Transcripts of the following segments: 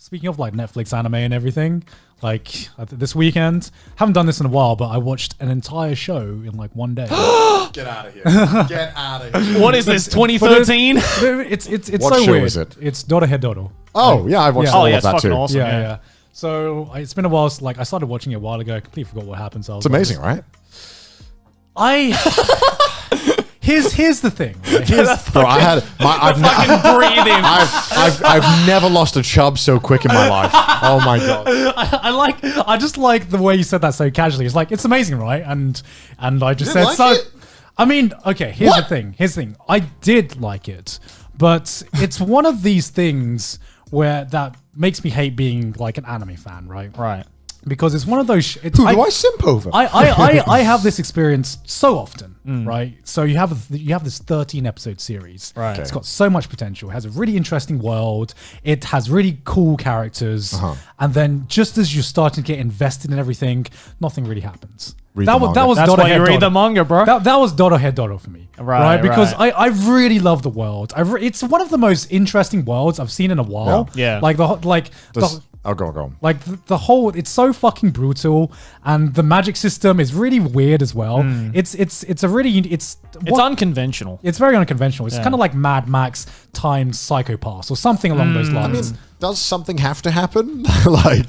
speaking of like Netflix anime and everything, like this weekend, haven't done this in a while, but I watched an entire show in like one day. Get out of here. Get out of here. What is this, 2013? It's What so show weird. is it? It's Dorohedoro. Oh, yeah, I've watched Yeah. all yeah, of it's that fucking too. awesome. Yeah. So it's been a while. Like I started watching it a while ago. I completely forgot what happened. So I was It's amazing, right? Here's the thing. Right? Bro, I've never lost a chub so quick in my life. Oh my god. I just like the way you said that so casually. It's like it's amazing, right? And I just You said like so. it? I mean, okay. Here's What? the thing. I did like it, but it's one of these things where that makes me hate being like an anime fan, right? Right. Because it's one of those. Who do I simp over? I have this experience so often, right? So you have this 13 episode series. Right. It's got so much potential. It has a really interesting world. It has really cool characters. And then just as you're starting to get invested in everything, nothing really happens. Read the manga. That was That's why you read the manga, bro. That was Dodohedoro for me. Right, Because right. I really love the world. It's one of the most interesting worlds I've seen in a while. Yeah. Like I'll go on. like the whole, it's so fucking brutal, and the magic system is really weird as well. It's a really It's unconventional. it's very unconventional. It's kind of like Mad Max times Psychopaths or something along those I lines. mean, does something have to happen? Like,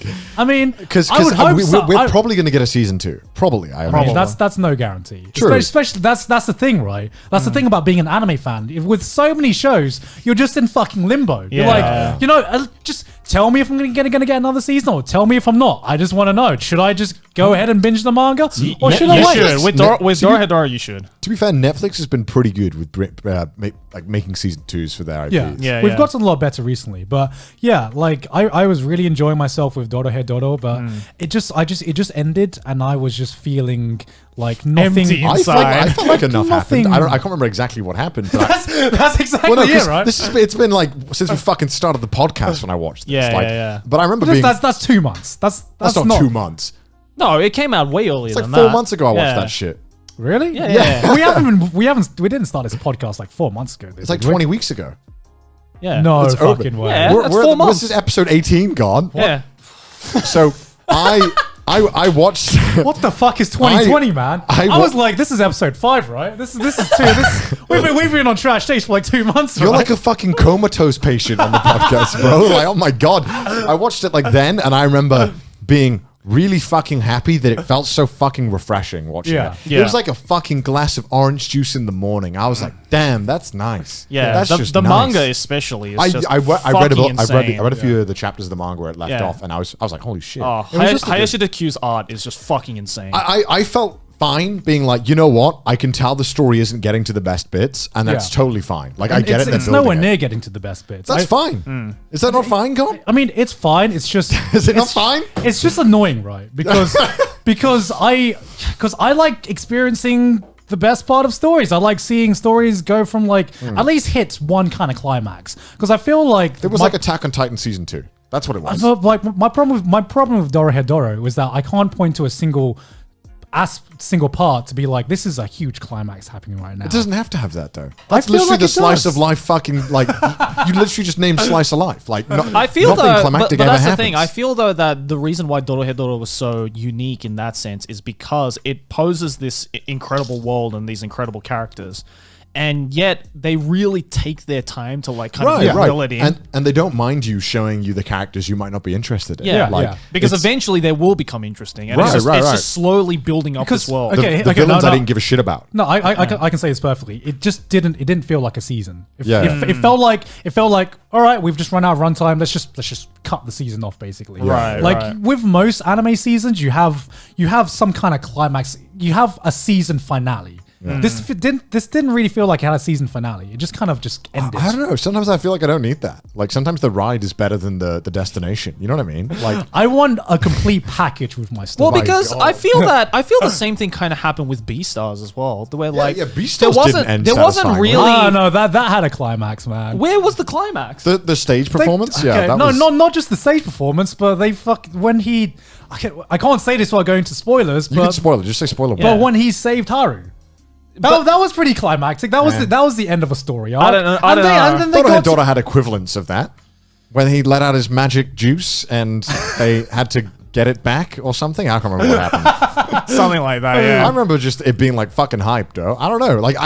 because I would hope we're probably going to get a season 2. Probably. I mean, that's no guarantee. True. Especially that's the thing, right? That's the thing about being an anime fan. With so many shows, you're just in fucking limbo. You're Yeah. like, just tell me if I'm gonna get another season, or tell me if I'm not. I just want to know. Should I just go ahead and binge the manga, or should I You wait? should. With Dorohedoro, you should. to be fair, Netflix has been pretty good with making season 2s for their IPs. Yeah, we've gotten a lot better recently, but yeah, like I was really enjoying myself with Dorohedoro, but it just ended, and I was just feeling like nothing. Empty I inside. felt like enough Nothing. happened. I can't remember exactly what happened. But That's exactly well, no, 'cause it, right? it's been like since we fucking started the podcast when I watched this. Yeah, like, yeah. But I remember But being that's 2 months. That's not 2 months. No, it came out way earlier It's like than 4 that. months ago I watched Yeah. that shit. Really? Yeah. we didn't start this podcast like 4 months ago. It's like 20 weeks ago. Yeah. No It's over. fucking way. Yeah. That's 4 months. This is episode 18 gone. Yeah. So I watched. What the fuck is 2020, man? I I was like, this is episode 5, right? This is 2. We've been on Trash Taste for like 2 months. You're right? like a fucking comatose patient on the podcast, bro. Like, oh my god, I watched it like then, and I remember being really fucking happy that it felt so fucking refreshing watching Yeah. it. Yeah. It was like a fucking glass of orange juice in the morning. I was like, damn, that's nice. Yeah. That's just the nice. manga especially is just I read insane. a few of the chapters of the manga where it left Yeah. off, and I was like, holy shit. Oh, It was just like a- Hayashi Taku's art is just fucking insane. I felt fine being like, you know what? I can tell the story isn't getting to the best bits, and that's Yeah. totally fine. Like, I get it. It's nowhere near getting to the best bits. That's fine. Is that not fine, God? I mean, it's fine. It's just Is it not it's- fine? It's just annoying, right? Because I like experiencing the best part of stories. I like seeing stories go from like at least hit one kind of climax. Because I feel like It was like Attack on Titan season 2. That's what it was. like my problem with Dorohedoro was that I can't point to a single part to be like, this is a huge climax happening right now. It doesn't have to have that though. That's feel literally like the it slice does. of life fucking like you literally just named slice of life. Like I feel nothing though, but climactic ever that's the happens. thing. I feel though that the reason why Dorohedoro was so unique in that sense is because it poses this incredible world and these incredible characters, and yet they really take their time to like kind of reel it in. And they don't mind you showing you the characters you might not be interested in. Yeah, like, because it's- eventually they will become interesting, and Right, it's right. just slowly building up Because- this world. okay, the villains no. I didn't give a shit about. No, I can say this perfectly. It just didn't feel like a season. Yeah. It felt like all right, we've just run out of runtime. Let's just cut the season off, basically. Right, Like right. with most anime seasons, you have some kind of climax. You have a season finale. This didn't really feel like it had a season finale. It just kind of just ended. I don't know. Sometimes I feel like I don't need that. Like sometimes the ride is better than the destination. You know what I mean? Like I want a complete package with my story. Well, because God. I feel the same thing kind of happened with Beastars as well. The way like Beastars didn't end there wasn't satisfying, really. right? no, that had a climax, man. Where was the climax? the stage performance. Okay, Yeah, that was, not just the stage performance, but when he, I can't say this without going to spoilers, you can but spoil it. Just say spoiler. Yeah. when he saved Haru. That was pretty climactic. That was the end of a story. I don't know. And then they got Dorohedoro had equivalents of that. when he let out his magic juice and they had to get it back or something. I can't remember what happened. Something like that, yeah. I remember just it being like fucking hyped, though. I don't know. Like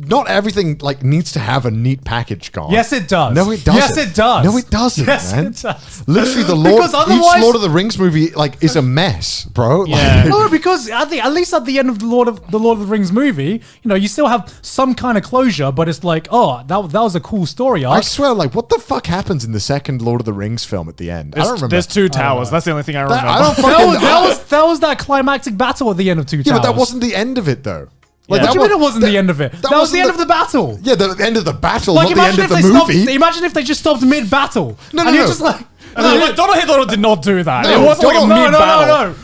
not everything like needs to have a neat package gone. Yes, it does. No, it doesn't. Yes, it does. No, it doesn't, Yes, man. it does. Literally, Because otherwise- each Lord of the Rings movie like is a mess, bro. Yeah. No, because at least at the end of the Lord of the Rings movie, you still have some kind of closure, but it's like, oh, that was a cool story I arc. swear, like, what the fuck happens in the second Lord of the Rings film at the end? I don't remember. There's two towers. That's the only thing I remember. I don't fucking. That was that climactic battle at the end of Two Yeah, Towers. but that wasn't the end of it, though. Like, Yeah. What do you mean it wasn't the end of it? That was wasn't the end of the battle. Yeah, the end of the battle, Like, not the end of the movie. Imagine if they just stopped mid-battle. No, and no, you're no. just like... Dodohedoro did not do that. No, it wasn't like a Dodo- mid-battle.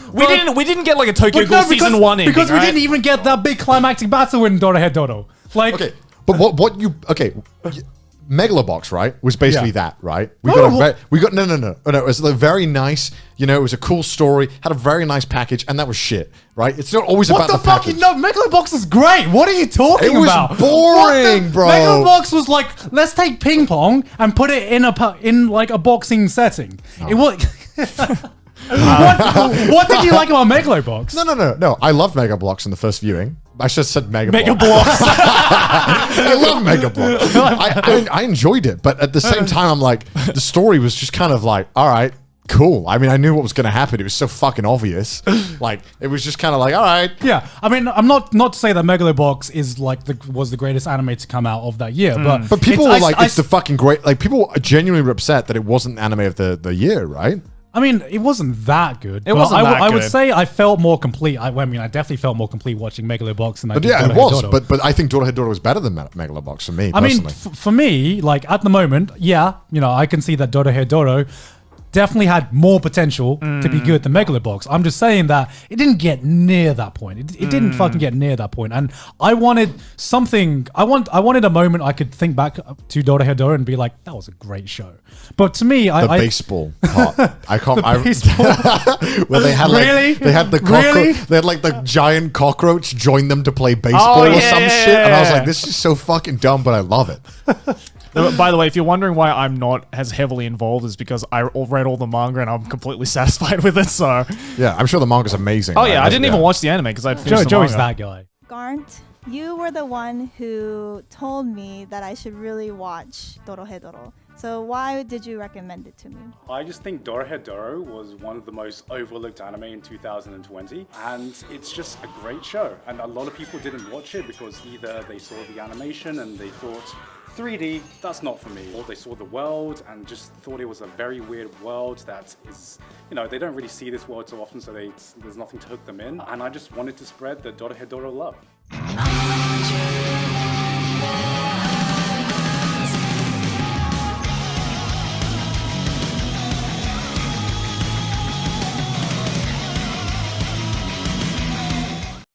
no. We didn't get like a Tokyo But Ghoul no, season 1 ending, because we right? didn't even get that big climactic battle in Dorohedoro. Like... Okay, but Megalobox, right, was basically Yeah. that, right? No, No. It was a very nice, it was a cool story, had a very nice package, and that was shit, right? It's not always What about the the fuck? package. No, Megalobox is great. What are you talking It was about? boring, bro. Megalobox was like, let's take ping pong and put it in like a boxing setting. Oh. It was. what did you like about Megalobox? No. I loved Megablox in the first viewing. I should have said Megablox. Mega Blocks. I love Megablox. I enjoyed it, but at the same time, I'm like, the story was just kind of like, all right, cool. I mean, I knew what was going to happen. It was so fucking obvious. Like, it was just kind of like, all right. Yeah, I mean, I'm not to say that Megalobox is like was the greatest anime to come out of that year, But people were like, it's the fucking great. Like, people genuinely were upset that it wasn't anime of the year, right? I mean, it wasn't that good. It wasn't that I would good. say I felt more complete. I definitely felt more complete watching Megalobox than I But did yeah, it was. Dorohedoro. But I think Dorohedoro was better than Megalobox for me, I mean, personally. for me, like at the moment, yeah, I can see that Dodohedoro definitely had more potential to be good than Megalobox. I'm just saying that it didn't get near that point. It didn't fucking get near that point. And I wanted something. I wanted a moment I could think back to Dorohedoro and be like, that was a great show. But to me, The baseball part. I can't. baseball? Well, they had like Really? they had the cockroach. Really? They had like the giant cockroach join them to play baseball or some yeah, shit, and I was yeah. like, this is so fucking dumb, but I love it. By the way, if you're wondering why I'm not as heavily involved, is because I read all the manga and I'm completely satisfied with it. So, Yeah, I'm sure the manga's amazing. oh yeah, I didn't even watch the anime because I finished the Joey's manga. that guy. Garnt, you were the one who told me that I should really watch Dorohedoro. So why did you recommend it to me? I just think Dorohedoro was one of the most overlooked anime in 2020, and it's just a great show. And a lot of people didn't watch it because either they saw the animation and they thought 3D, that's not for me, or they saw the world and just thought it was a very weird world that is, they don't really see this world so often, so there's nothing to hook them in. And I just wanted to spread the Dodohedoro love.